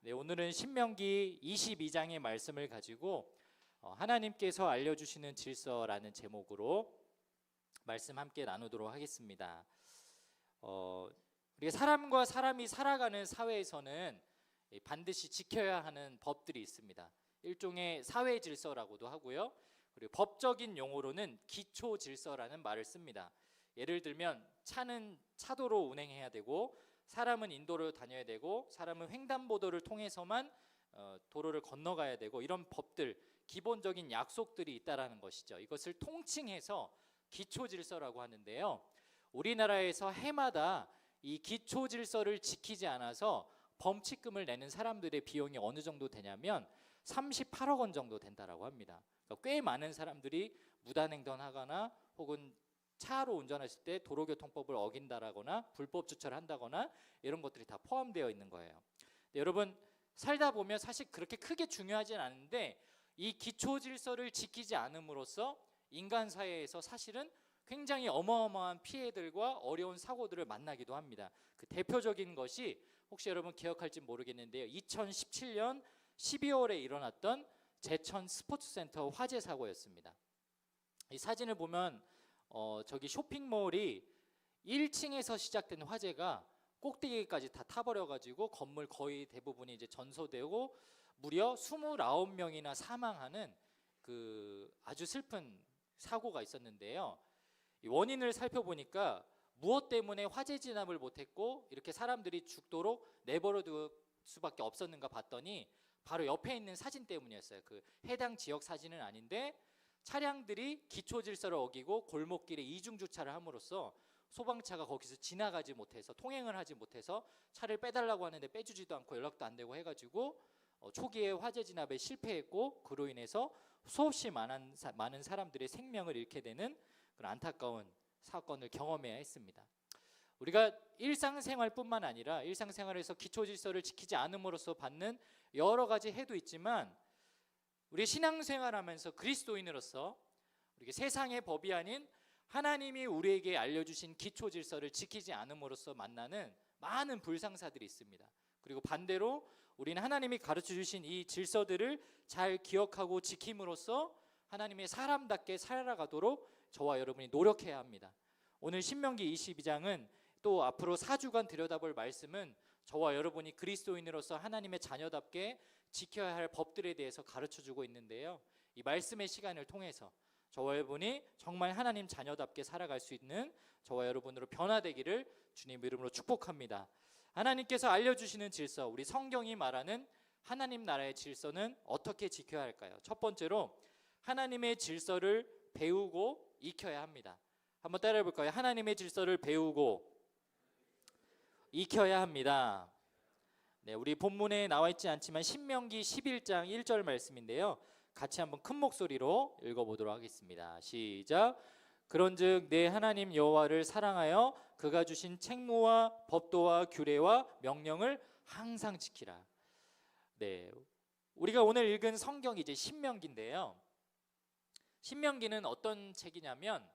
네, 오늘은 신명기 22장의 말씀을 가지고 하나님께서 알려주시는 질서라는 제목으로 말씀 함께 나누도록 하겠습니다. 우리가 사람과 사람이 살아가는 사회에서는 반드시 지켜야 하는 법들이 있습니다. 일종의 사회 질서라고도 하고요. 그리고 법적인 용어로는 기초 질서라는 말을 씁니다. 예를 들면 차는 차도로 운행해야 되고, 사람은 인도로 다녀야 되고, 사람은 횡단보도를 통해서만 도로를 건너가야 되고, 이런 법들, 기본적인 약속들이 있다라는 것이죠. 이것을 통칭해서 기초 질서라고 하는데요. 우리나라에서 해마다 이 기초 질서를 지키지 않아서 범칙금을 내는 사람들의 비용이 어느 정도 되냐면 38억 원 정도 된다라고 합니다. 그러니까 꽤 많은 사람들이 무단횡단하거나 혹은 차로 운전하실 때 도로교통법을 어긴다라거나 불법 주차를 한다거나 이런 것들이 다 포함되어 있는 거예요. 여러분, 살다 보면 사실 그렇게 크게 중요하진 않은데 이 기초 질서를 지키지 않음으로써 인간 사회에서 사실은 굉장히 어마어마한 피해들과 어려운 사고들을 만나기도 합니다. 그 대표적인 것이 혹시 여러분 기억할지 모르겠는데요. 2017년 12월에 일어났던 제천 스포츠센터 화재 사고였습니다. 이 사진을 보면 저기 쇼핑몰이 1층에서 시작된 화재가 꼭대기까지 다 타버려가지고 건물 거의 대부분이 이제 전소되고 무려 29명이나 사망하는 그 아주 슬픈 사고가 있었는데요. 이 원인을 살펴보니까 무엇 때문에 화재 진압을 못했고 이렇게 사람들이 죽도록 내버려둘 수밖에 없었는가 봤더니 바로 옆에 있는 사진 때문이었어요. 그 해당 지역 사진은 아닌데 차량들이 기초 질서를 어기고 골목길에 이중 주차를 함으로써 소방차가 거기서 지나가지 못해서 통행을 하지 못해서 차를 빼달라고 하는데 빼주지도 않고 연락도 안 되고 해가지고 초기에 화재 진압에 실패했고 그로 인해서 수없이 많은 사람들의 생명을 잃게 되는 그런 안타까운 사건을 경험해야 했습니다. 우리가 일상생활뿐만 아니라 일상생활에서 기초 질서를 지키지 않음으로써 받는 여러 가지 해도 있지만 우리 신앙생활하면서 그리스도인으로서 우리 세상의 법이 아닌 하나님이 우리에게 알려주신 기초 질서를 지키지 않음으로써 만나는 많은 불상사들이 있습니다. 그리고 반대로 우리는 하나님이 가르쳐 주신 이 질서들을 잘 기억하고 지킴으로써 하나님의 사람답게 살아가도록 저와 여러분이 노력해야 합니다. 오늘 신명기 22장은 또 앞으로 4주간 들여다볼 말씀은 저와 여러분이 그리스도인으로서 하나님의 자녀답게 지켜야 할 법들에 대해서 가르쳐주고 있는데요. 이 말씀의 시간을 통해서 저와 여러분이 정말 하나님 자녀답게 살아갈 수 있는 저와 여러분으로 변화되기를 주님 이름으로 축복합니다. 하나님께서 알려주시는 질서, 우리 성경이 말하는 하나님 나라의 질서는 어떻게 지켜야 할까요? 첫 번째로 하나님의 질서를 배우고 익혀야 합니다. 한번 따라해 볼까요? 하나님의 질서를 배우고 익혀야 합니다. 네, 우리 본문에 나와 있지 않지만 신명기 11장 1절 말씀인데요. 같이 한번 큰 목소리로 읽어보도록 하겠습니다. 시작. 그런즉 내 하나님 여호와를 사랑하여 그가 주신 책무와 법도와 규례와 명령을 항상 지키라. 네, 우리가 오늘 읽은 성경이 이제 신명기인데요. 신명기는 어떤 책이냐면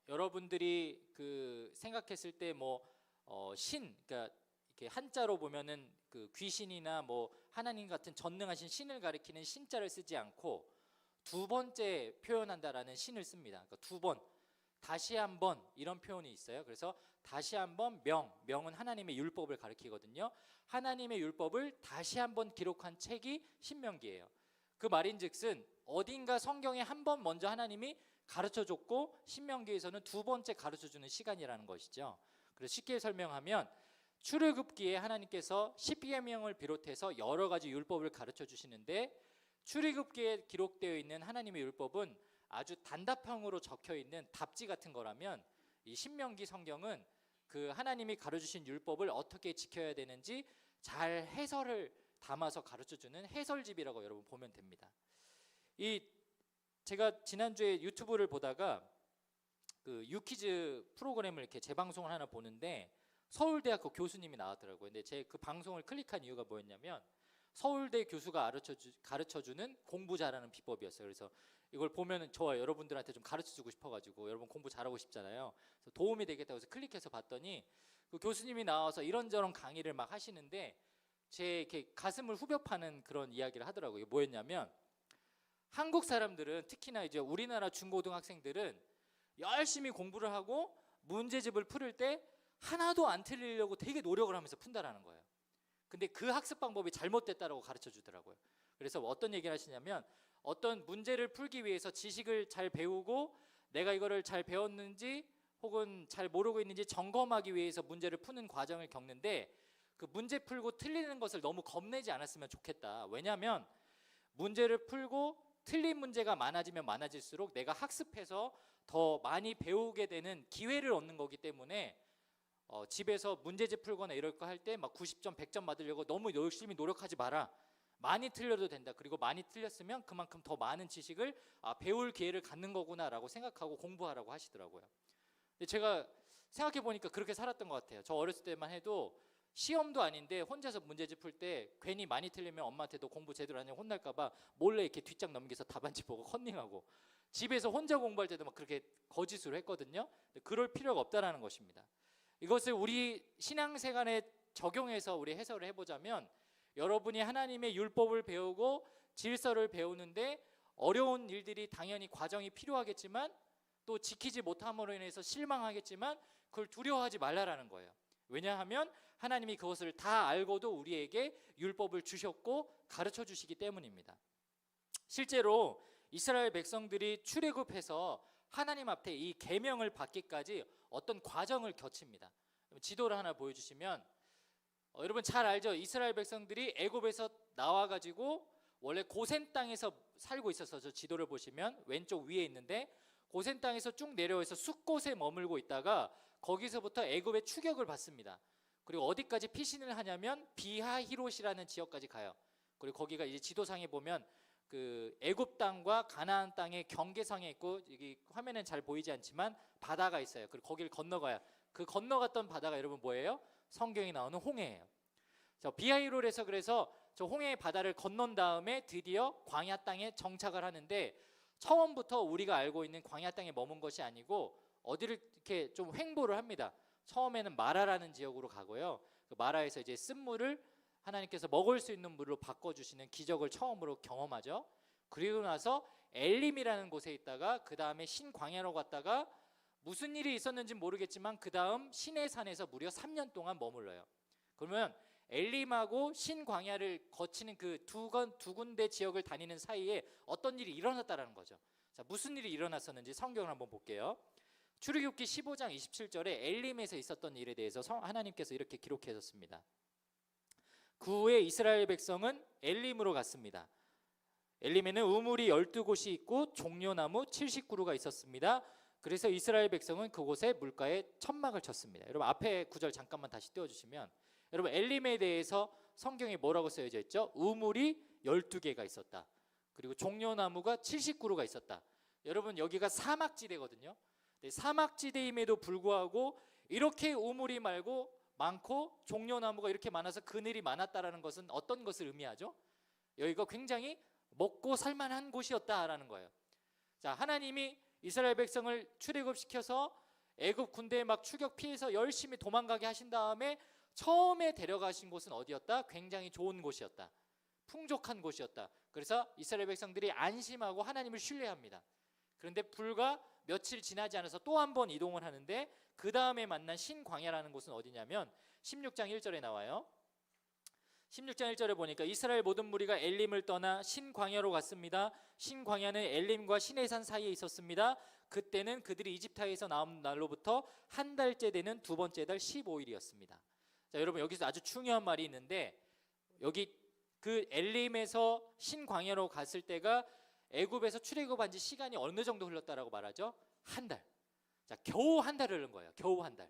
여러분들이 그 생각했을 때 그러니까 이렇게 한자로 보면은 그 귀신이나 하나님 같은 전능하신 신을 가리키는 신자를 쓰지 않고 두 번째 표현한다라는 신을 씁니다. 그러니까 두 번, 다시 한번 이런 표현이 있어요. 그래서 다시 한번 명은 하나님의 율법을 가리키거든요. 하나님의 율법을 다시 한번 기록한 책이 신명기예요. 그 말인즉슨 어딘가 성경에 한 번 먼저 하나님이 가르쳐줬고 신명기에서는 두 번째 가르쳐주는 시간이라는 것이죠. 그래서 쉽게 설명하면 출애굽기에 하나님께서 십계명을 비롯해서 여러 가지 율법을 가르쳐 주시는데 출애굽기에 기록되어 있는 하나님의 율법은 아주 단답형으로 적혀 있는 답지 같은 거라면 이 신명기 성경은 그 하나님이 가르쳐 주신 율법을 어떻게 지켜야 되는지 잘 해설을 담아서 가르쳐 주는 해설집이라고 여러분 보면 됩니다. 제가 지난주에 유튜브를 보다가 그 유퀴즈 프로그램을 이렇게 재방송을 하나 보는데 서울대학교 교수님이 나왔더라고요. 근데 제 그 방송을 클릭한 이유가 뭐였냐면 서울대 교수가 가르쳐주는 공부 잘하는 비법이었어요. 그래서 이걸 보면은 저와 여러분들한테 좀 가르쳐주고 싶어가지고 여러분 공부 잘하고 싶잖아요. 그래서 도움이 되겠다고 해서 클릭해서 봤더니 그 교수님이 나와서 이런저런 강의를 막 하시는데 제 이렇게 가슴을 후벼 파는 그런 이야기를 하더라고요. 뭐였냐면 한국 사람들은 특히나 이제 우리나라 중고등학생들은 열심히 공부를 하고 문제집을 풀을 때 하나도 안 틀리려고 되게 노력을 하면서 푼다라는 거예요. 근데 그 학습 방법이 잘못됐다라고 가르쳐 주더라고요. 그래서 어떤 얘기를 하시냐면 어떤 문제를 풀기 위해서 지식을 잘 배우고 내가 이거를 잘 배웠는지 혹은 잘 모르고 있는지 점검하기 위해서 문제를 푸는 과정을 겪는데 그 문제 풀고 틀리는 것을 너무 겁내지 않았으면 좋겠다. 왜냐하면 문제를 풀고 틀린 문제가 많아지면 많아질수록 내가 학습해서 더 많이 배우게 되는 기회를 얻는 거기 때문에 집에서 문제집 풀거나 이럴 거 할 때 막 90점, 100점 받으려고 너무 열심히 노력하지 마라. 많이 틀려도 된다. 그리고 많이 틀렸으면 그만큼 더 많은 지식을 배울 기회를 갖는 거구나라고 생각하고 공부하라고 하시더라고요. 근데 제가 생각해 보니까 그렇게 살았던 것 같아요. 저 어렸을 때만 해도 시험도 아닌데 혼자서 문제집 풀 때 괜히 많이 틀리면 엄마한테 도 공부 제대로 안 하냐고 혼날까봐 몰래 이렇게 뒷장 넘겨서 답안지 보고 컨닝하고 집에서 혼자 공부할 때도 막 그렇게 거짓으로 했거든요. 그럴 필요가 없다라는 것입니다. 이것을 우리 신앙생활에 적용해서 우리 해설을 해보자면 여러분이 하나님의 율법을 배우고 질서를 배우는데 어려운 일들이 당연히 과정이 필요하겠지만 또 지키지 못함으로 인해서 실망하겠지만 그걸 두려워하지 말라라는 거예요. 왜냐하면 하나님이 그것을 다 알고도 우리에게 율법을 주셨고 가르쳐 주시기 때문입니다. 실제로 이스라엘 백성들이 출애굽해서 하나님 앞에 이 계명을 받기까지 어떤 과정을 거칩니다. 지도를 하나 보여주시면 여러분 잘 알죠? 이스라엘 백성들이 애굽에서 나와가지고 원래 고센 땅에서 살고 있어서 저 지도를 보시면 왼쪽 위에 있는데 고센 땅에서 쭉 내려와서 숫곳에 머물고 있다가 거기서부터 애굽의 추격을 받습니다. 그리고 어디까지 피신을 하냐면 비하히롯이라는 지역까지 가요. 그리고 거기가 이제 지도상에 보면 그 애굽 땅과 가나안 땅의 경계상에 있고 여기 화면엔 잘 보이지 않지만 바다가 있어요. 그리고 거기를 건너가야 그 건너갔던 바다가 여러분 뭐예요? 성경에 나오는 홍해예요. 저 비하히롯에서 그래서 저 홍해의 바다를 건넌 다음에 드디어 광야 땅에 정착을 하는데 처음부터 우리가 알고 있는 광야 땅에 머문 것이 아니고 어디를 이렇게 좀 횡보를 합니다. 처음에는 마라라는 지역으로 가고요. 그 마라에서 이제 쓴물을 하나님께서 먹을 수 있는 물로 바꿔주시는 기적을 처음으로 경험하죠. 그리고 나서 엘림이라는 곳에 있다가 그 다음에 신광야로 갔다가 무슨 일이 있었는지 모르겠지만 그 다음 시내산에서 무려 3년 동안 머물러요. 그러면 엘림하고 신광야를 거치는 그 두 군데 지역을 다니는 사이에 어떤 일이 일어났다는 거죠. 자, 무슨 일이 일어났었는지 성경을 한번 볼게요. 출애굽기 15장 27절에 엘림에서 있었던 일에 대해서 하나님께서 이렇게 기록하셨습니다. 그 후에 이스라엘 백성은 엘림으로 갔습니다. 엘림에는 우물이 12곳이 있고 종려나무 70그루가 있었습니다. 그래서 이스라엘 백성은 그곳에 물가에 천막을 쳤습니다. 여러분 앞에 구절 잠깐만 다시 띄워주시면 여러분 엘림에 대해서 성경에 뭐라고 쓰여져 있죠? 우물이 12개가 있었다. 그리고 종려나무가 70그루가 있었다. 여러분 여기가 사막지대거든요. 사막지대임에도 불구하고 이렇게 우물이 많고 종려나무가 이렇게 많아서 그늘이 많았다라는 것은 어떤 것을 의미하죠? 여기가 굉장히 먹고 살만한 곳이었다라는 거예요. 자, 하나님이 이스라엘 백성을 출애굽시켜서 애굽 군대에 막 추격 피해서 열심히 도망가게 하신 다음에 처음에 데려가신 곳은 어디였다? 굉장히 좋은 곳이었다. 풍족한 곳이었다. 그래서 이스라엘 백성들이 안심하고 하나님을 신뢰합니다. 그런데 불과 며칠 지나지 않아서 또 한 번 이동을 하는데 그 다음에 만난 신광야라는 곳은 어디냐면 16장 1절에 나와요. 16장 1절에 보니까 이스라엘 모든 무리가 엘림을 떠나 신광야로 갔습니다. 신광야는 엘림과 시내산 사이에 있었습니다. 그때는 그들이 이집트에서 나온 날로부터 한 달째 되는 두 번째 달 15일이었습니다. 자, 여러분 여기서 아주 중요한 말이 있는데 여기 그 엘림에서 신광야로 갔을 때가 애굽에서 출애굽한 지 시간이 어느 정도 흘렀다라고 말하죠? 한 달. 자, 겨우 한 달 흐른 거예요. 겨우 한 달.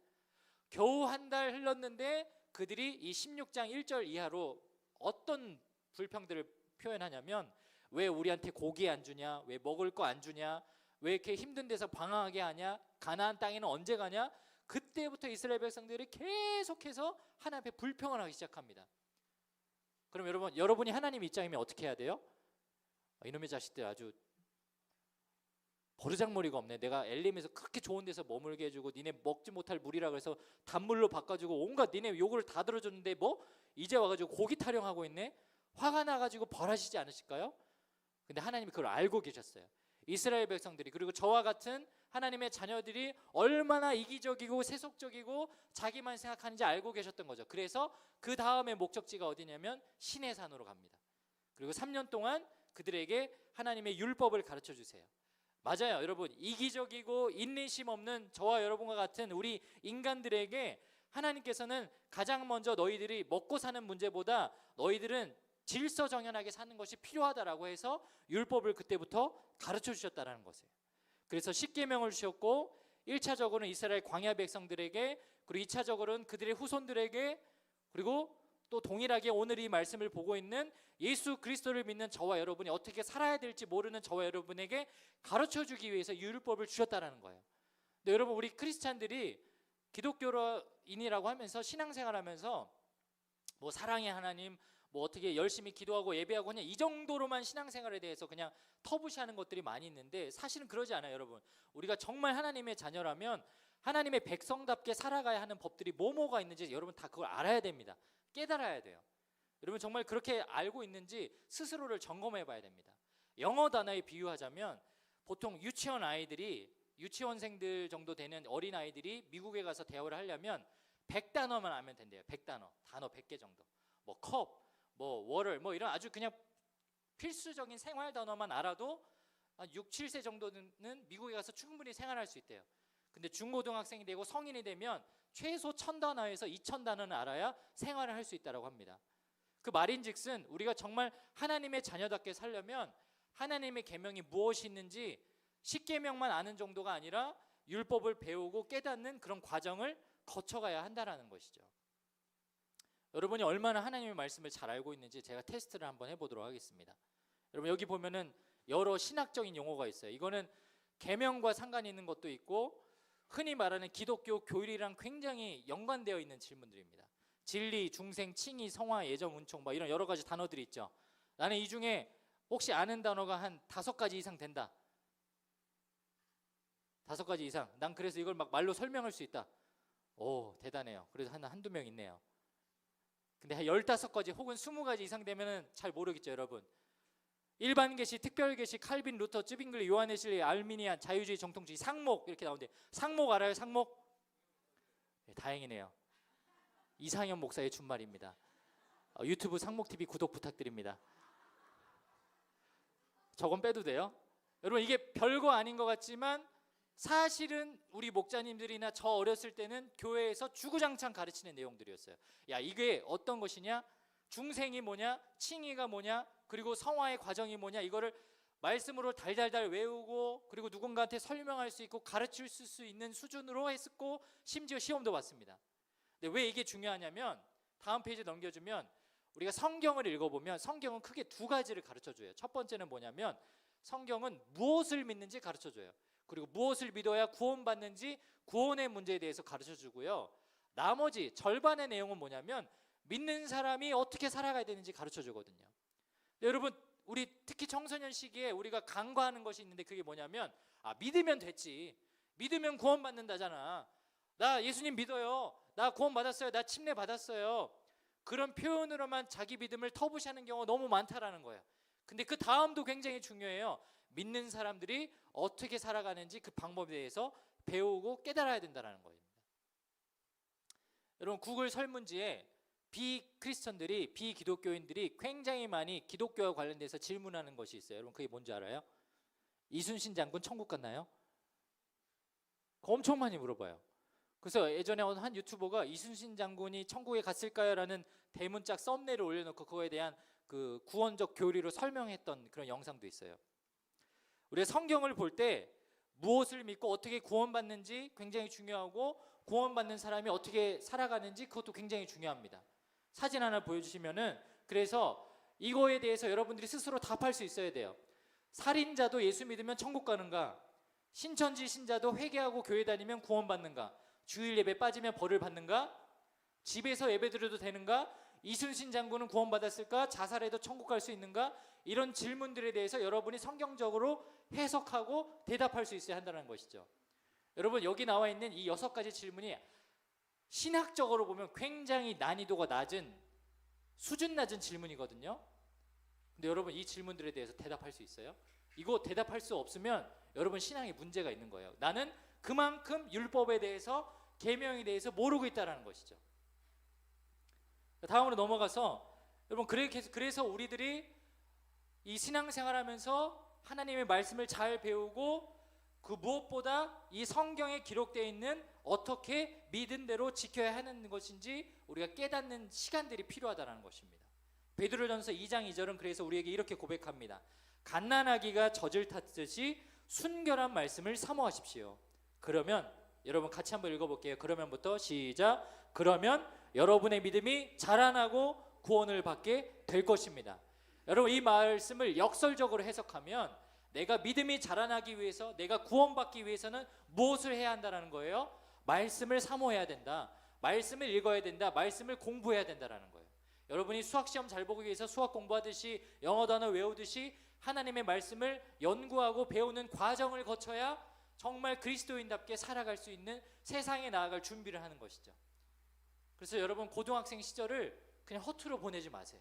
겨우 한 달 흘렀는데 그들이 이 16장 1절 이하로 어떤 불평들을 표현하냐면 왜 우리한테 고기 안 주냐? 왜 먹을 거 안 주냐? 왜 이렇게 힘든 데서 방황하게 하냐? 가나안 땅에는 언제 가냐? 그때부터 이스라엘 백성들이 계속해서 하나님 앞에 불평을 하기 시작합니다. 그럼 여러분이 하나님 입장이면 어떻게 해야 돼요? 이놈의 자식들 아주 버르장머리가 없네. 내가 엘림에서 그렇게 좋은 데서 머물게 해주고 니네 먹지 못할 물이라 그래서 단물로 바꿔주고 온갖 니네 요구를 다 들어줬는데 뭐 이제 와가지고 고기 타령하고 있네. 화가 나가지고 벌하시지 않으실까요? 근데 하나님이 그걸 알고 계셨어요. 이스라엘 백성들이, 그리고 저와 같은 하나님의 자녀들이 얼마나 이기적이고 세속적이고 자기만 생각하는지 알고 계셨던 거죠. 그래서 그 다음에 목적지가 어디냐면 시내산으로 갑니다. 그리고 3년 동안 그들에게 하나님의 율법을 가르쳐 주세요. 맞아요, 여러분. 이기적이고 인내심 없는 저와 여러분과 같은 우리 인간들에게 하나님께서는 가장 먼저 너희들이 먹고 사는 문제보다 너희들은 질서정연하게 사는 것이 필요하다라고 해서 율법을 그때부터 가르쳐 주셨다라는 것이에요. 그래서 십계명을 주셨고 1차적으로는 이스라엘 광야 백성들에게, 그리고 2차적으로는 그들의 후손들에게, 그리고 또 동일하게 오늘 이 말씀을 보고 있는 예수 그리스도를 믿는 저와 여러분이 어떻게 살아야 될지 모르는 저와 여러분에게 가르쳐 주기 위해서 율법을 주셨다라는 거예요. 근데 여러분, 우리 크리스찬들이 기독교인이라고 하면서 신앙생활하면서 뭐 사랑의 하나님, 뭐 어떻게 열심히 기도하고 예배하고 그냥 이 정도로만 신앙생활에 대해서 그냥 터부시하는 것들이 많이 있는데, 사실은 그러지 않아요. 여러분, 우리가 정말 하나님의 자녀라면 하나님의 백성답게 살아가야 하는 법들이 뭐가 있는지 여러분 다 그걸 알아야 됩니다. 깨달아야 돼요. 여러분 정말 그렇게 알고 있는지 스스로를 점검해 봐야 됩니다. 영어 단어에 비유하자면 보통 유치원생들 정도 되는 어린 아이들이 미국에 가서 대화를 하려면 100단어만 알면 된대요. 100단어, 단어 100개 정도. 뭐 컵, 뭐 워럴, 뭐 이런 아주 그냥 필수적인 생활 단어만 알아도 한 6, 7세 정도는 미국에 가서 충분히 생활할 수 있대요. 근데 중고등학생이 되고 성인이 되면 최소 1000단어에서 2000단어는 알아야 생활을 할 수 있다고 합니다. 그 말인즉슨 우리가 정말 하나님의 자녀답게 살려면 하나님의 계명이 무엇이 있는지 십계명만 아는 정도가 아니라 율법을 배우고 깨닫는 그런 과정을 거쳐가야 한다라는 것이죠. 여러분이 얼마나 하나님의 말씀을 잘 알고 있는지 제가 테스트를 한번 해보도록 하겠습니다. 여러분 여기 보면은 여러 신학적인 용어가 있어요. 이거는 계명과 상관이 있는 것도 있고 흔히 말하는 기독교 교리랑 굉장히 연관되어 있는 질문들입니다. 진리, 중생, 칭의, 성화, 예정, 은총 뭐 이런 여러 가지 단어들이 있죠. 나는 이 중에 혹시 아는 단어가 한 5가지 이상 된다. 5가지 이상. 난 그래서 이걸 막 말로 설명할 수 있다. 오, 대단해요. 그래서 한두 명 있네요. 근데 한 15가지 혹은 20가지 이상 되면은 잘 모르겠죠, 여러분. 일반 계시, 특별 계시, 칼빈, 루터, 쯔빙글리, 요한 웨슬리, 알미니안, 자유주의, 정통주의, 상목 이렇게 나오는데 상목 알아요? 상목? 네, 다행이네요. 이상현 목사의 준말입니다. 유튜브 상목TV 구독 부탁드립니다. 저건 빼도 돼요? 여러분 이게 별거 아닌 것 같지만 사실은 우리 목자님들이나 저 어렸을 때는 교회에서 주구장창 가르치는 내용들이었어요. 야, 이게 어떤 것이냐? 중생이 뭐냐? 칭의가 뭐냐? 그리고 성화의 과정이 뭐냐? 이거를 말씀으로 달달달 외우고 그리고 누군가한테 설명할 수 있고 가르칠 수 있는 수준으로 했었고 심지어 시험도 봤습니다. 근데 왜 이게 중요하냐면 다음 페이지 넘겨주면 우리가 성경을 읽어보면 성경은 크게 2가지를 가르쳐줘요. 첫 번째는 뭐냐면 성경은 무엇을 믿는지 가르쳐줘요. 그리고 무엇을 믿어야 구원받는지 구원의 문제에 대해서 가르쳐주고요. 나머지 절반의 내용은 뭐냐면 믿는 사람이 어떻게 살아가야 되는지 가르쳐주거든요. 여러분 우리 특히 청소년 시기에 우리가 간과하는 것이 있는데 그게 뭐냐면 믿으면 됐지. 믿으면 구원받는다잖아. 나 예수님 믿어요. 나 구원받았어요. 나 침례 받았어요. 그런 표현으로만 자기 믿음을 터부시하는 경우가 너무 많다라는 거예요. 근데 그 다음도 굉장히 중요해요. 믿는 사람들이 어떻게 살아가는지 그 방법에 대해서 배우고 깨달아야 된다는 거입니다. 여러분 구글 설문지에 비크리스천들이, 비기독교인들이 굉장히 많이 기독교와 관련돼서 질문하는 것이 있어요. 여러분 그게 뭔지 알아요? 이순신 장군 천국 갔나요? 그거 엄청 많이 물어봐요. 그래서 예전에 한 유튜버가 이순신 장군이 천국에 갔을까요? 라는 대문짝 썸네일을 올려놓고 그거에 대한 그 구원적 교리로 설명했던 그런 영상도 있어요. 우리가 성경을 볼 때 무엇을 믿고 어떻게 구원받는지 굉장히 중요하고 구원받는 사람이 어떻게 살아가는지 그것도 굉장히 중요합니다. 사진 하나 보여주시면은 그래서 이거에 대해서 여러분들이 스스로 답할 수 있어야 돼요. 살인자도 예수 믿으면 천국 가는가? 신천지 신자도 회개하고 교회 다니면 구원받는가? 주일 예배 빠지면 벌을 받는가? 집에서 예배 드려도 되는가? 이순신 장군은 구원받았을까? 자살해도 천국 갈 수 있는가? 이런 질문들에 대해서 여러분이 성경적으로 해석하고 대답할 수 있어야 한다는 것이죠. 여러분, 여기 나와 있는 이 6가지 질문이 신학적으로 보면 굉장히 난이도가 낮은, 수준 낮은 질문이거든요. 근데 여러분, 이 질문들에 대해서 대답할 수 있어요? 이거 대답할 수 없으면 여러분 신앙에 문제가 있는 거예요. 나는 그만큼 율법에 대해서, 계명에 대해서 모르고 있다는 것이죠. 다음으로 넘어가서, 여러분, 그래서 우리들이 이 신앙생활하면서 하나님의 말씀을 잘 배우고, 그 무엇보다 이 성경에 기록되어 있는 어떻게 믿은 대로 지켜야 하는 것인지 우리가 깨닫는 시간들이 필요하다는 것입니다. 베드로전서 2장 2절은 그래서 우리에게 이렇게 고백합니다. 갓난아기가 젖을 탔듯이 순결한 말씀을 사모하십시오. 그러면, 여러분 같이 한번 읽어볼게요. 그러면부터 시작. 그러면 여러분의 믿음이 자라나고 구원을 받게 될 것입니다. 여러분, 이 말씀을 역설적으로 해석하면 내가 믿음이 자라나기 위해서, 내가 구원받기 위해서는 무엇을 해야 한다는 거예요? 말씀을 사모해야 된다. 말씀을 읽어야 된다. 말씀을 공부해야 된다는 거예요. 여러분이 수학시험 잘 보기 위해서 수학 공부하듯이, 영어 단어 외우듯이 하나님의 말씀을 연구하고 배우는 과정을 거쳐야 정말 그리스도인답게 살아갈 수 있는, 세상에 나아갈 준비를 하는 것이죠. 그래서 여러분, 고등학생 시절을 그냥 허투루 보내지 마세요.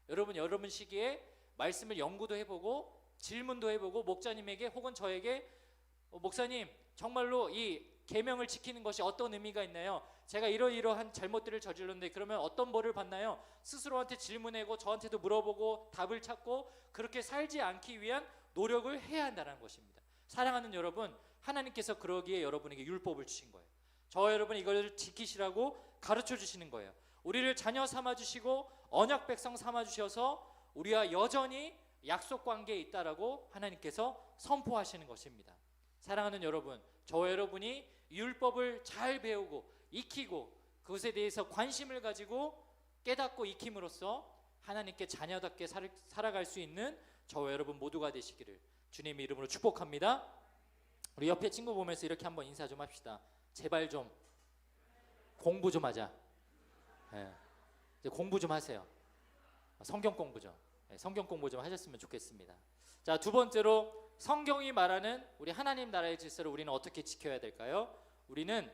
여러분 시기에 말씀을 연구도 해보고 질문도 해보고, 목자님에게 혹은 저에게 목사님, 정말로 이 계명을 지키는 것이 어떤 의미가 있나요? 제가 이러이러한 잘못들을 저질렀는데 그러면 어떤 벌을 받나요? 스스로한테 질문하고 저한테도 물어보고 답을 찾고, 그렇게 살지 않기 위한 노력을 해야 한다는 것입니다. 사랑하는 여러분, 하나님께서 그러기에 여러분에게 율법을 주신 거예요. 저 여러분 이걸 지키시라고 가르쳐 주시는 거예요. 우리를 자녀 삼아 주시고 언약 백성 삼아 주셔서 우리와 여전히 약속 관계에 있다라고 하나님께서 선포하시는 것입니다. 사랑하는 여러분, 저와 여러분이 율법을 잘 배우고 익히고 그것에 대해서 관심을 가지고 깨닫고 익힘으로써 하나님께 자녀답게 살아갈 수 있는 저와 여러분 모두가 되시기를 주님의 이름으로 축복합니다. 우리 옆에 친구 보면서 이렇게 한번 인사 좀 합시다. 제발 좀 공부 좀 하자. 네. 이제 공부 좀 하세요. 성경 공부 좀. 네, 성경 공부 좀 하셨으면 좋겠습니다. 자, 두 번째로 성경이 말하는 우리 하나님 나라의 질서를 우리는 어떻게 지켜야 될까요? 우리는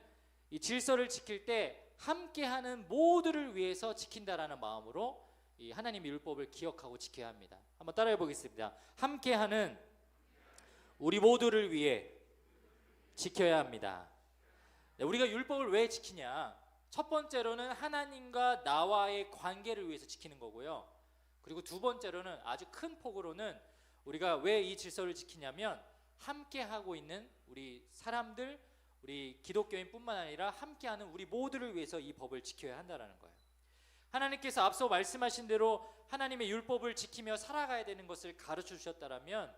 이 질서를 지킬 때 함께하는 모두를 위해서 지킨다라는 마음으로 이 하나님의 율법을 기억하고 지켜야 합니다. 한번 따라해 보겠습니다. 함께하는 우리 모두를 위해 지켜야 합니다. 네, 우리가 율법을 왜 지키냐? 첫 번째로는 하나님과 나와의 관계를 위해서 지키는 거고요. 그리고 두 번째로는, 아주 큰 폭으로는 우리가 왜 이 질서를 지키냐면 함께하고 있는 우리 사람들, 우리 기독교인뿐만 아니라 함께하는 우리 모두를 위해서 이 법을 지켜야 한다는 거예요. 하나님께서 앞서 말씀하신 대로 하나님의 율법을 지키며 살아가야 되는 것을 가르쳐 주셨다면,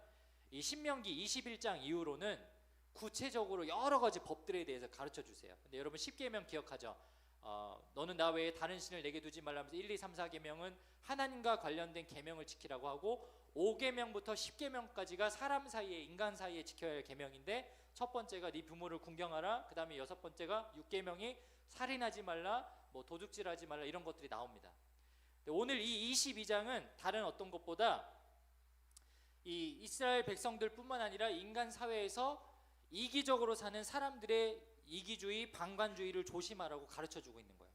이 신명기 21장 이후로는 구체적으로 여러 가지 법들에 대해서 가르쳐 주세요. 근데 여러분 10계명 기억하죠? 너는 나 외에 다른 신을 내게 두지 말라면서 1, 2, 3, 4계명은 하나님과 관련된 계명을 지키라고 하고, 5계명부터 10계명까지가 사람 사이에, 인간 사이에 지켜야 할 계명인데, 첫 번째가 네 부모를 궁경하라, 그 다음에 6번째가 6계명이 살인하지 말라, 뭐 도둑질하지 말라, 이런 것들이 나옵니다. 오늘 이 22장은 다른 어떤 것보다 이 이스라엘 백성들뿐만 아니라 인간 사회에서 이기적으로 사는 사람들의 이기주의, 방관주의를 조심하라고 가르쳐주고 있는 거예요.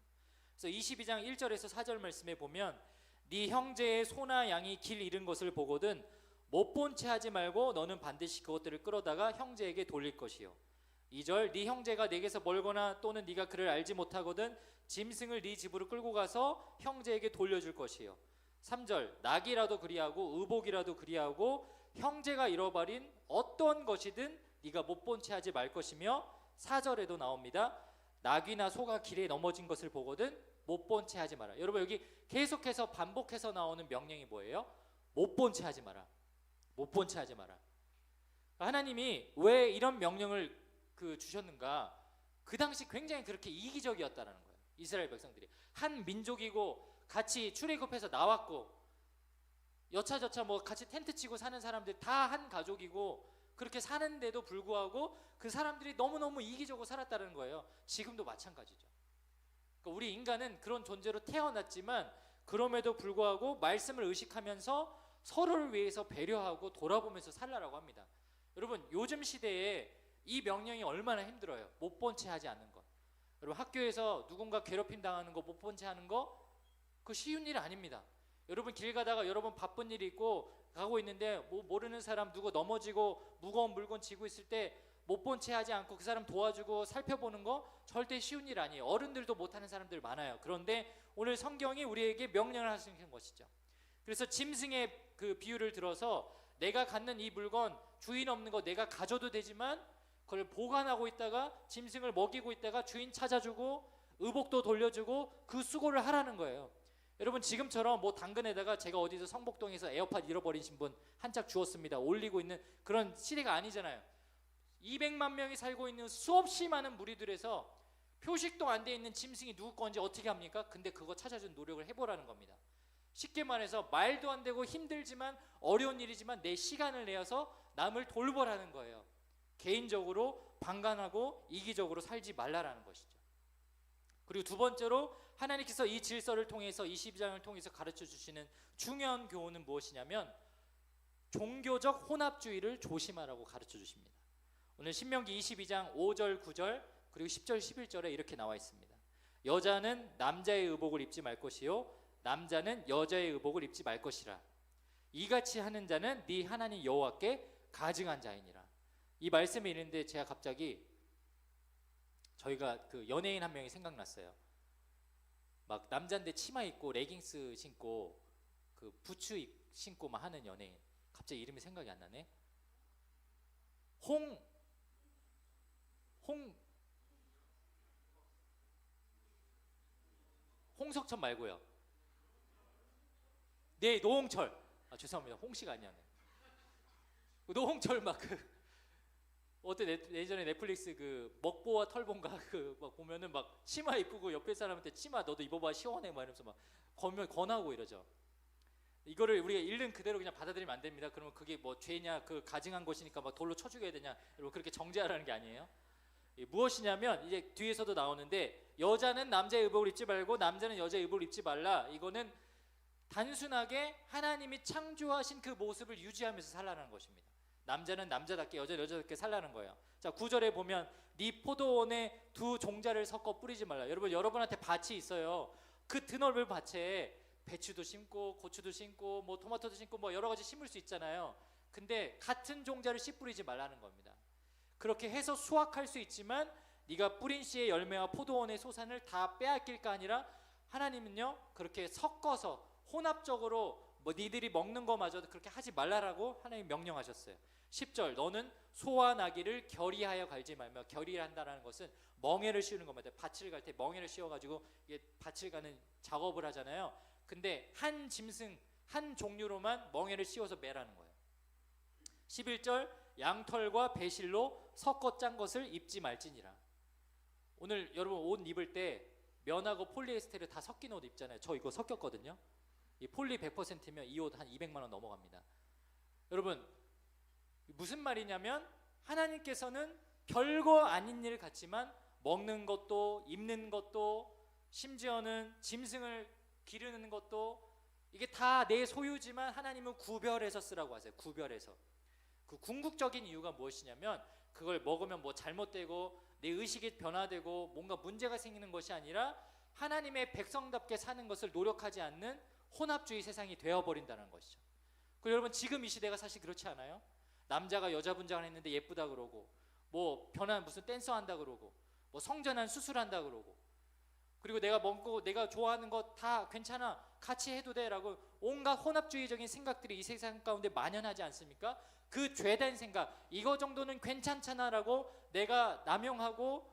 그래서 22장 1절에서 4절 말씀에 보면, 네 형제의 소나 양이 길 잃은 것을 보거든 못 본 채 하지 말고 너는 반드시 그것들을 끌어다가 형제에게 돌릴 것이요. 2절, 네 형제가 내게서 멀거나 또는 네가 그를 알지 못하거든 짐승을 네 집으로 끌고 가서 형제에게 돌려줄 것이요. 3절, 낙이라도 그리하고 의복이라도 그리하고 형제가 잃어버린 어떤 것이든 네가 못 본 채 하지 말 것이며, 4절에도 나옵니다. 낙이나 소가 길에 넘어진 것을 보거든 못 본 채 하지 마라. 여러분, 여기 계속해서 반복해서 나오는 명령이 뭐예요? 못 본 채 하지 마라. 못 본 채 하지 마라. 하나님이 왜 이런 명령을 주셨는가? 그 당시 굉장히 그렇게 이기적이었다는 거예요. 이스라엘 백성들이 한 민족이고 같이 출애굽해서 나왔고, 여차저차 뭐 같이 텐트 치고 사는 사람들 다 한 가족이고, 그렇게 사는데도 불구하고 그 사람들이 너무너무 이기적으로 살았다는 거예요. 지금도 마찬가지죠. 그러니까 우리 인간은 그런 존재로 태어났지만 그럼에도 불구하고 말씀을 의식하면서 서로를 위해서 배려하고 돌아보면서 살라라고 합니다. 여러분, 요즘 시대에 이 명령이 얼마나 힘들어요. 못 본 채 하지 않는 것. 여러분, 학교에서 누군가 괴롭힘 당하는 거, 못 본 채 하는 거, 그거 쉬운 일 아닙니다. 여러분, 길 가다가 여러분 바쁜 일이 있고 가고 있는데 뭐 모르는 사람 누구 넘어지고 무거운 물건 지고 있을 때 못 본 채 하지 않고 그 사람 도와주고 살펴보는 거 절대 쉬운 일 아니에요. 어른들도 못하는 사람들 많아요. 그런데 오늘 성경이 우리에게 명령을 하시는 것이죠. 그래서 짐승의 그 비유를 들어서 내가 갖는 이 물건, 주인 없는 거 내가 가져도 되지만 그걸 보관하고 있다가 짐승을 먹이고 있다가 주인 찾아주고 의복도 돌려주고 그 수고를 하라는 거예요. 여러분, 지금처럼 뭐 당근에다가 제가 어디서 성복동에서 에어팟 잃어버리신 분 한 짝 주었습니다 올리고 있는 그런 시대가 아니잖아요. 200만 명이 살고 있는 수없이 많은 무리들에서 표식도 안 돼 있는 짐승이 누구 건지 어떻게 합니까? 근데 그거 찾아준 노력을 해보라는 겁니다. 쉽게 말해서 말도 안 되고 힘들지만 어려운 일이지만 내 시간을 내어서 남을 돌보라는 거예요. 개인적으로 방관하고 이기적으로 살지 말라라는 것이죠. 그리고 두 번째로 하나님께서 이 질서를 통해서 22장을 통해서 가르쳐 주시는 중요한 교훈은 무엇이냐면 종교적 혼합주의를 조심하라고 가르쳐 주십니다. 오늘 신명기 22장 5절 9절 그리고 10절 11절에 이렇게 나와 있습니다. 여자는 남자의 의복을 입지 말 것이요 남자는 여자의 의복을 입지 말 것이라. 이같이 하는 자는 네 하나님 여호와께 가증한 자이니라. 이 말씀을 읽는데 제가 갑자기 저희가 그 연예인 한 명이 생각났어요. 막 남자인데 치마 입고 레깅스 신고 그 부츠 신고 막 하는 연예인. 갑자기 이름이 생각이 안 나네. 홍석천 말고요. 네, 노홍철. 아, 죄송합니다. 홍씨가 아니었네. 노홍철 막 어때 예전에 넷플릭스 그 먹보와 털보인가 그 막 보면은 막 치마 입고 옆에 사람한테 치마 너도 입어봐 시원해 막 이러면서 막 권하고 이러죠. 이거를 우리가 읽는 그대로 그냥 받아들이면 안 됩니다. 그러면 그게 뭐 죄냐 그 가증한 것이니까 막 돌로 쳐 죽여야 되냐 여러분 그렇게 정죄하라는 게 아니에요. 무엇이냐면 이제 뒤에서도 나오는데 여자는 남자의 의복을 입지 말고 남자는 여자의 의복을 입지 말라. 이거는 단순하게 하나님이 창조하신 그 모습을 유지하면서 살라는 것입니다. 남자는 남자답게 여자는 여자답게 살라는 거예요. 자, 9절에 보면 네 포도원에 두 종자를 섞어 뿌리지 말라. 여러분한테 밭이 있어요. 그 드넓은 밭에 배추도 심고 고추도 심고 뭐 토마토도 심고 뭐 여러 가지 심을 수 있잖아요. 근데 같은 종자를 씨 뿌리지 말라는 겁니다. 그렇게 해서 수확할 수 있지만 네가 뿌린 씨의 열매와 포도원의 소산을 다 빼앗길까 아니라 하나님은요 그렇게 섞어서 혼합적으로 뭐 니들이 먹는 거마저도 그렇게 하지 말라라고 하나님 명령하셨어요. 10절 너는 소와 나귀를 결의하여 갈지 말며 결의한다라는 것은 멍에를 씌우는 겁니다. 밭을 갈 때 멍에를 씌워가지고 이게 밭을 가는 작업을 하잖아요. 근데 한 짐승 한 종류로만 멍에를 씌워서 매라는 거예요. 11절 양털과 배실로 섞어 짠 것을 입지 말지니라. 오늘 여러분 옷 입을 때 면하고 폴리에스테르 다 섞인 옷 입잖아요. 저 이거 섞였거든요. 이 폴리 100%면 이 옷 한 200만 원 넘어갑니다. 여러분 무슨 말이냐면 하나님께서는 별거 아닌 일 같지만 먹는 것도 입는 것도 심지어는 짐승을 기르는 것도 이게 다 내 소유지만 하나님은 구별해서 쓰라고 하세요. 구별해서. 그 궁극적인 이유가 무엇이냐면 그걸 먹으면 뭐 잘못되고 내 의식이 변화되고 뭔가 문제가 생기는 것이 아니라 하나님의 백성답게 사는 것을 노력하지 않는 혼합주의 세상이 되어버린다는 것이죠. 그리고 여러분 지금 이 시대가 사실 그렇지 않아요? 남자가 여자 분장을 했는데 예쁘다 그러고 뭐 변한 무슨 댄서 한다 그러고 뭐 성전환 수술한다 그러고 그리고 내가 먹고 내가 좋아하는 거 다 괜찮아 같이 해도 돼 라고 온갖 혼합주의적인 생각들이 이 세상 가운데 만연하지 않습니까? 그 죄된 생각 이거 정도는 괜찮잖아 라고 내가 남용하고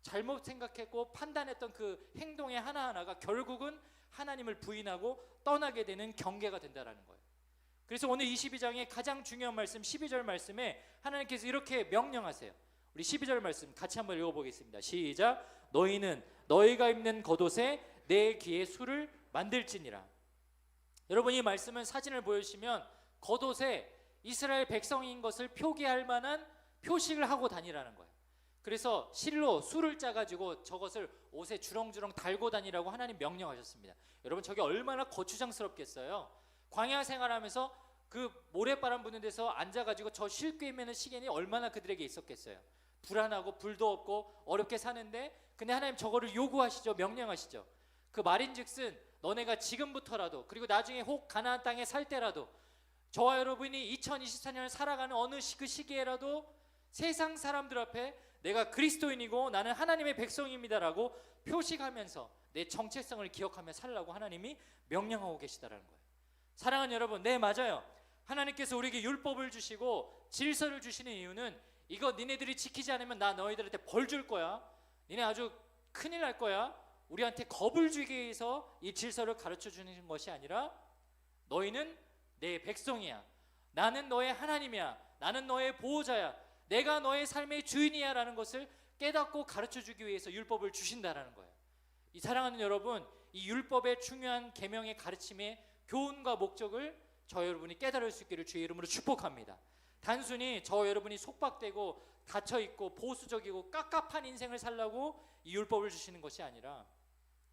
잘못 생각했고 판단했던 그 행동의 하나하나가 결국은 하나님을 부인하고 떠나게 되는 경계가 된다는 거예요. 그래서 오늘 22장의 가장 중요한 말씀 12절 말씀에 하나님께서 이렇게 명령하세요. 우리 12절 말씀 같이 한번 읽어보겠습니다. 시작. 너희는 너희가 입는 겉옷에 내 귀에 술을 만들지니라. 여러분 이 말씀은 사진을 보여주시면 겉옷에 이스라엘 백성인 것을 표기할 만한 표식을 하고 다니라는 거예요. 그래서 실로 술을 짜가지고 저것을 옷에 주렁주렁 달고 다니라고 하나님 명령하셨습니다. 여러분 저게 얼마나 거추장스럽겠어요. 광야 생활하면서 그 모래바람 부는 데서 앉아가지고 저 쉴 꿰매는 시간이 얼마나 그들에게 있었겠어요. 불안하고 불도 없고 어렵게 사는데 근데 하나님 저거를 요구하시죠. 명령하시죠. 그 말인즉슨 너네가 지금부터라도 그리고 나중에 혹 가나안 땅에 살 때라도 저와 여러분이 2024년을 살아가는 어느 그 시기에라도 세상 사람들 앞에 내가 그리스도인이고 나는 하나님의 백성입니다라고 표식하면서 내 정체성을 기억하며 살라고 하나님이 명령하고 계시다라는 거예요. 사랑하는 여러분, 네 맞아요. 하나님께서 우리에게 율법을 주시고 질서를 주시는 이유는 이거 니네들이 지키지 않으면 나 너희들한테 벌 줄 거야. 니네 아주 큰일 날 거야. 우리한테 겁을 주기 위해서 이 질서를 가르쳐 주는 것이 아니라 너희는 내 백성이야. 나는 너의 하나님이야. 나는 너의 보호자야. 내가 너의 삶의 주인이야 라는 것을 깨닫고 가르쳐 주기 위해서 율법을 주신다라는 거예요. 이 사랑하는 여러분, 이 율법의 중요한 계명의 가르침의 교훈과 목적을 저 여러분이 깨달을 수 있기를 주의 이름으로 축복합니다. 단순히 저 여러분이 속박되고 닫혀있고 보수적이고 깝깝한 인생을 살라고 이 율법을 주시는 것이 아니라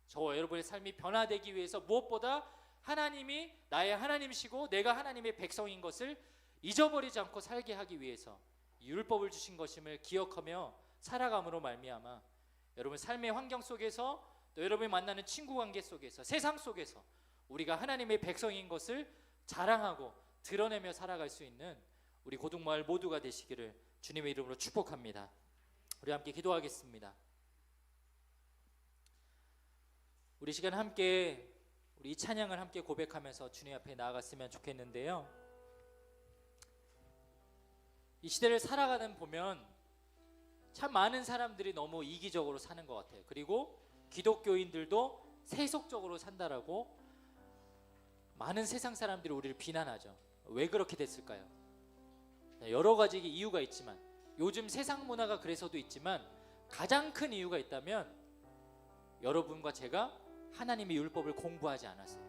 저와 여러분의 삶이 변화되기 위해서 무엇보다 하나님이 나의 하나님이시고 내가 하나님의 백성인 것을 잊어버리지 않고 살게 하기 위해서 이 율법을 주신 것임을 기억하며 살아감으로 말미암아 여러분 삶의 환경 속에서 또 여러분이 만나는 친구 관계 속에서 세상 속에서 우리가 하나님의 백성인 것을 자랑하고 드러내며 살아갈 수 있는 우리 고등마을 모두가 되시기를 주님의 이름으로 축복합니다. 우리 함께 기도하겠습니다. 우리 시간 함께 우리 이 찬양을 함께 고백하면서 주님 앞에 나아갔으면 좋겠는데요. 이 시대를 살아가는 보면 참 많은 사람들이 너무 이기적으로 사는 것 같아요. 그리고 기독교인들도 세속적으로 산다라고 많은 세상 사람들이 우리를 비난하죠. 왜 그렇게 됐을까요? 여러 가지 이유가 있지만 요즘 세상 문화가 그래서도 있지만 가장 큰 이유가 있다면 여러분과 제가 하나님의 율법을 공부하지 않았어요.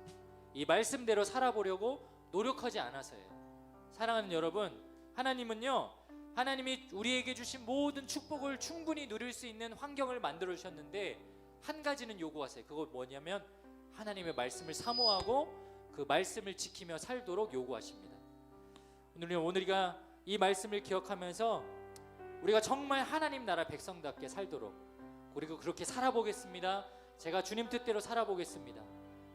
이 말씀대로 살아보려고 노력하지 않아서예요. 사랑하는 여러분, 하나님은요, 하나님이 우리에게 주신 모든 축복을 충분히 누릴 수 있는 환경을 만들어 주셨는데 한 가지는 요구하세요. 그거 뭐냐면 하나님의 말씀을 사모하고 그 말씀을 지키며 살도록 요구하십니다. 오늘 이 말씀을 기억하면서 우리가 정말 하나님 나라 백성답게 살도록 그리고 그렇게 살아보겠습니다. 제가 주님 뜻대로 살아보겠습니다.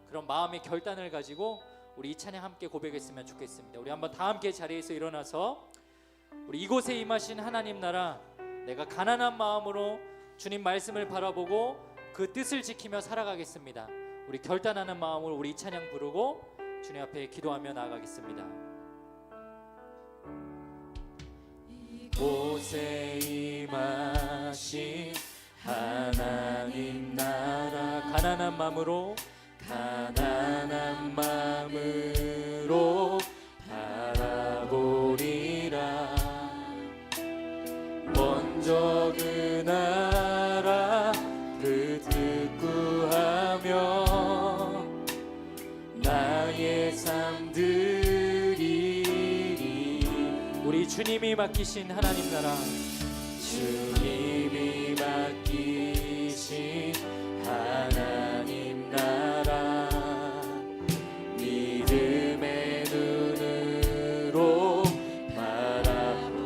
그런 마음의 결단을 가지고 우리 이 찬양 함께 고백했으면 좋겠습니다. 우리 한번 다 함께 자리에서 일어나서 우리 이곳에 임하신 하나님 나라, 내가 가난한 마음으로 주님 말씀을 바라보고 그 뜻을 지키며 살아가겠습니다. 우리 결단하는 마음으로 우리 이 찬양 부르고 주님 앞에 기도하며 나아가겠습니다. 이곳에 임하신 하나님 나라, 가난한 마음으로 바라보리라. 먼저 그 나라 그 뜻 구하며 나의 삶 드리리. 우리 주님이 맡기신 하나님 나라, 주님이 맡기신 하나님 나라, 믿음의 눈으로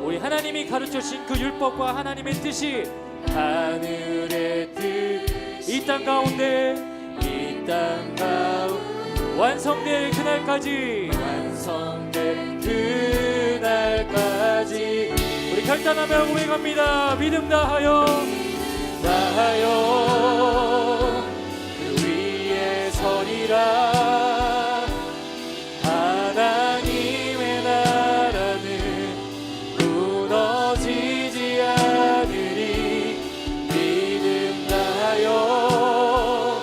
우리 하나님이 가르쳐주신 그 율법과 하나님의 뜻이 하늘의 뜻 이 땅 가운데 완성될 그날까지 우리 결단하며 고백합니다. 믿음 다하여 그 위에 서리라. 하나님의 나라는 무너지지 않으리. 믿음 다하여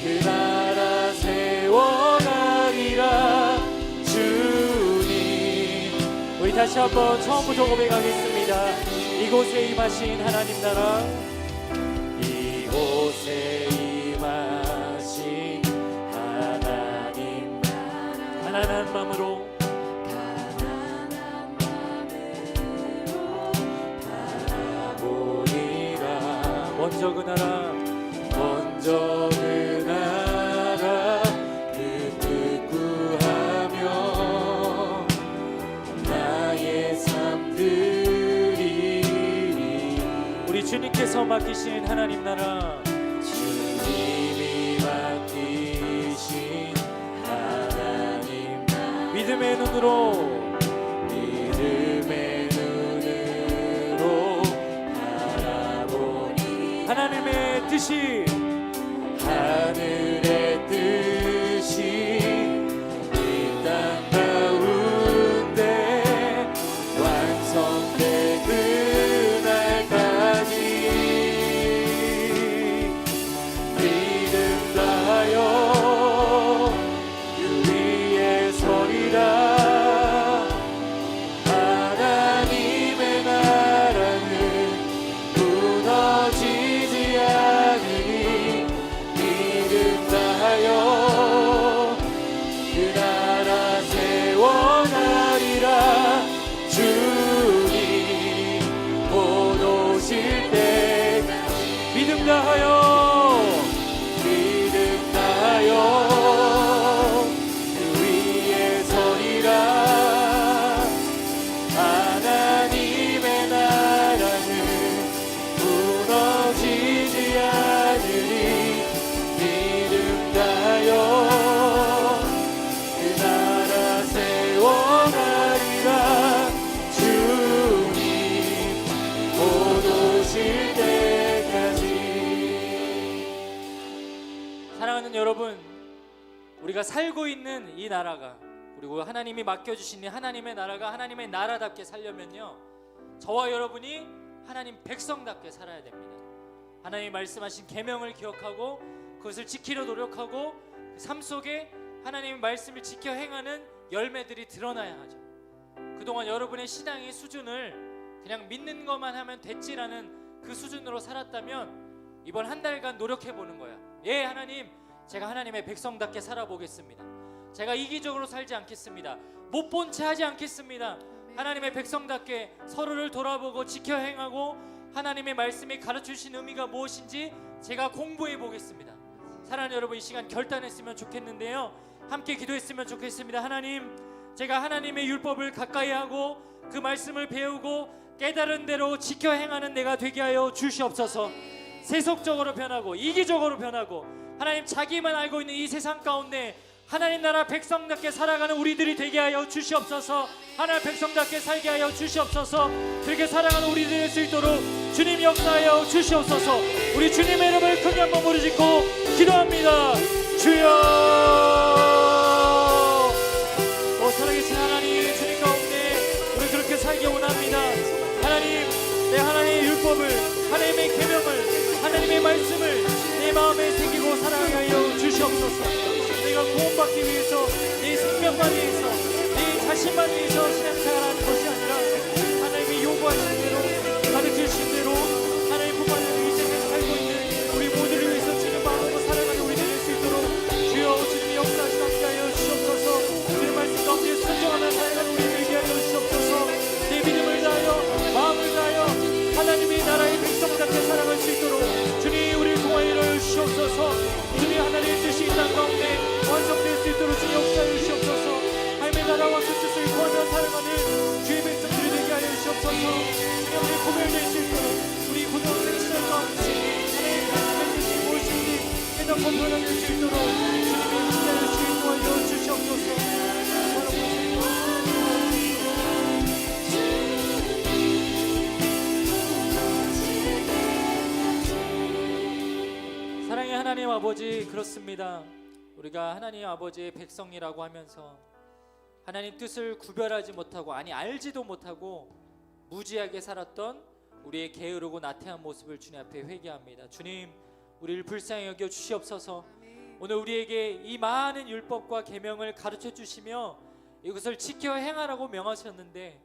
그 나라 세워가리라. 주님, 우리 다시 한번 처음부터 고백하겠습니다. 이곳에 임하신 하나님 나라, 이곳에 임하신 하나님 나라, 가난한 마음으로 바라보리. 먼저 그 나라 먼저 그 나라 그 뜻 구하며 나의 삶 드리리. 우리 주님께서 맡기신 하나님 나라, 주님이 맡기신 하나님 나라, 믿음의 눈으로 하나님의 뜻이, 하늘의 뜻이 이 땅 가운데 완성된 그날까지 믿음 다하여 그 위에 서리라. 하나님의 나라는 무너지지 않으니 믿음 다하여 그 나라 세워나리라. 주님 곧 오실 때까지 믿음 다하여 그 위에 서리라. 하나님의 나라는 무너지지 않으니 믿음 다하여 그 나라 세워나리라. 주님 곧 오실 때까지. 사랑하는 여러분, 우리가 살고 있는 이 나라가, 그리고 하나님이 맡겨주신 이 하나님의 나라가 하나님의 나라답게 살려면요, 저와 여러분이 하나님 백성답게 살아야 됩니다. 하나님이 말씀하신 계명을 기억하고 그것을 지키려 노력하고 그 삶 속에 하나님의 말씀을 지켜 행하는 열매들이 드러나야 하죠. 그동안 여러분의 신앙의 수준을 그냥 믿는 것만 하면 됐지라는 그 수준으로 살았다면 이번 한 달간 노력해 보는 거야. 예, 하나님, 제가 하나님의 백성답게 살아보겠습니다. 제가 이기적으로 살지 않겠습니다. 못 본 채 하지 않겠습니다. 하나님의 백성답게 서로를 돌아보고 지켜 행하고 하나님의 말씀이 가르쳐주신 의미가 무엇인지 제가 공부해 보겠습니다. 사랑하는 여러분, 이 시간 결단했으면 좋겠는데요, 함께 기도했으면 좋겠습니다. 하나님, 제가 하나님의 율법을 가까이 하고 그 말씀을 배우고 깨달은 대로 지켜 행하는 내가 되게 하여 주시옵소서. 세속적으로 변하고 이기적으로 변하고 하나님 자기만 알고 있는 이 세상 가운데 하나님 나라 백성답게 살아가는 우리들이 되게 하여 주시옵소서. 하나님 백성답게 살게 하여 주시옵소서. 그렇게 살아가는 우리들이 될 수 있도록 주님 역사하여 주시옵소서. 우리 주님의 이름을 크게 한번 부르짖고 기도합니다. 주여. 살아계신 하나님, 주님 가운데 우리 그렇게 살기 원합니다. 하나님, 내 하나님의 율법을, 하나님의 계명을, 하나님의 말씀을 내 마음에 새기고 살아가게 하여 주시옵소서. 내가 구원받기 위해서, 내 생명만 위해서, 내 자신만 위해서 신앙생활하는 것이 아니라 하나님이 요구하신 대로, 가르치신 대로 하나님뿐만 아니라 이 세상에 살고 있는 우리 모두를 위해서 주님 마음으로 살아가는 우리들이 될 수 있도록 주여 주님의 역사하시고 함께 하여 주시옵소서. 주의 말씀 가운데 순종하며 살아가는 우리들 되게 하여 주시옵소서. 내 믿음을 다하여 마음을 다하여 하나님의 나라의 백성답게 살아갈 수 있도록 주님 우리를 도와여 주시옵소서. 주님 하나님의 뜻이 이 땅 가운데 완성될 수 있도록 주님 역사해 주시옵소서. 하나님의 나라와 그 뜻을 구하며 살아가는 주의 백성들이 되게 하여 주시옵소서. 주님 우리 구별될 수 있도록 우리 고등학생 시절 가운데 하나님의 뜻이 무엇인지 깨닫고 변화될 수 있도록 주님의 인자를 주의 도와여 주시옵소서. 사랑의 하나님 아버지, 그렇습니다. 우리가 하나님 아버지의 백성이라고 하면서 하나님 뜻을 구별하지 못하고, 아니 알지도 못하고 무지하게 살았던 우리의 게으르고 나태한 모습을 주님 앞에 회개합니다. 주님, 우리를 불쌍히 여겨 주시옵소서. 오늘 우리에게 이 많은 율법과 계명을 가르쳐 주시며 이것을 지켜 행하라고 명하셨는데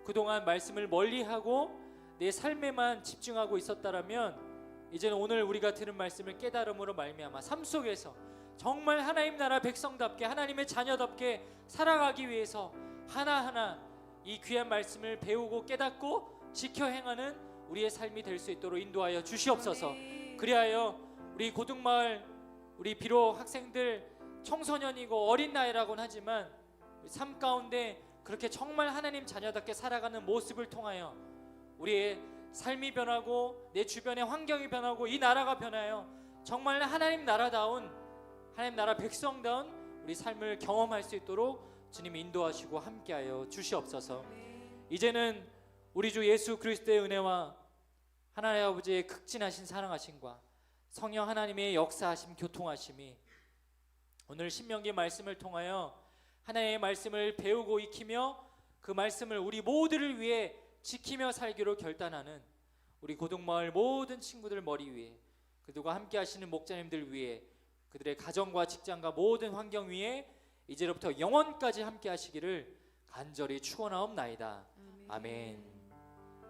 그동안 말씀을 멀리하고 내 삶에만 집중하고 있었다라면 이제는 오늘 우리가 들은 말씀을 깨달음으로 말미암아 삶 속에서 정말 하나님 나라 백성답게, 하나님의 자녀답게 살아가기 위해서 하나하나 이 귀한 말씀을 배우고 깨닫고 지켜 행하는 우리의 삶이 될 수 있도록 인도하여 주시옵소서. 그리하여 우리 고등마을, 우리 비록 학생들 청소년이고 어린 나이라고는 하지만 삶 가운데 그렇게 정말 하나님 자녀답게 살아가는 모습을 통하여 우리의 삶이 변하고 내 주변의 환경이 변하고 이 나라가 변하여 정말 하나님 나라다운, 하나님 나라 백성다운 우리 삶을 경험할 수 있도록 주님 인도하시고 함께하여 주시옵소서. 이제는 우리 주 예수 그리스도의 은혜와 하나님 아버지의 극진하신 사랑하심과 성령 하나님의 역사하심, 교통하심이 오늘 신명기 말씀을 통하여 하나님의 말씀을 배우고 익히며 그 말씀을 우리 모두를 위해 지키며 살기로 결단하는 우리 고등마을 모든 친구들 머리 위에, 그들과 함께 하시는 목자님들 위에, 그들의 가정과 직장과 모든 환경 위에 이제로부터 영원까지 함께 하시기를 간절히 축원하옵나이다. 아멘.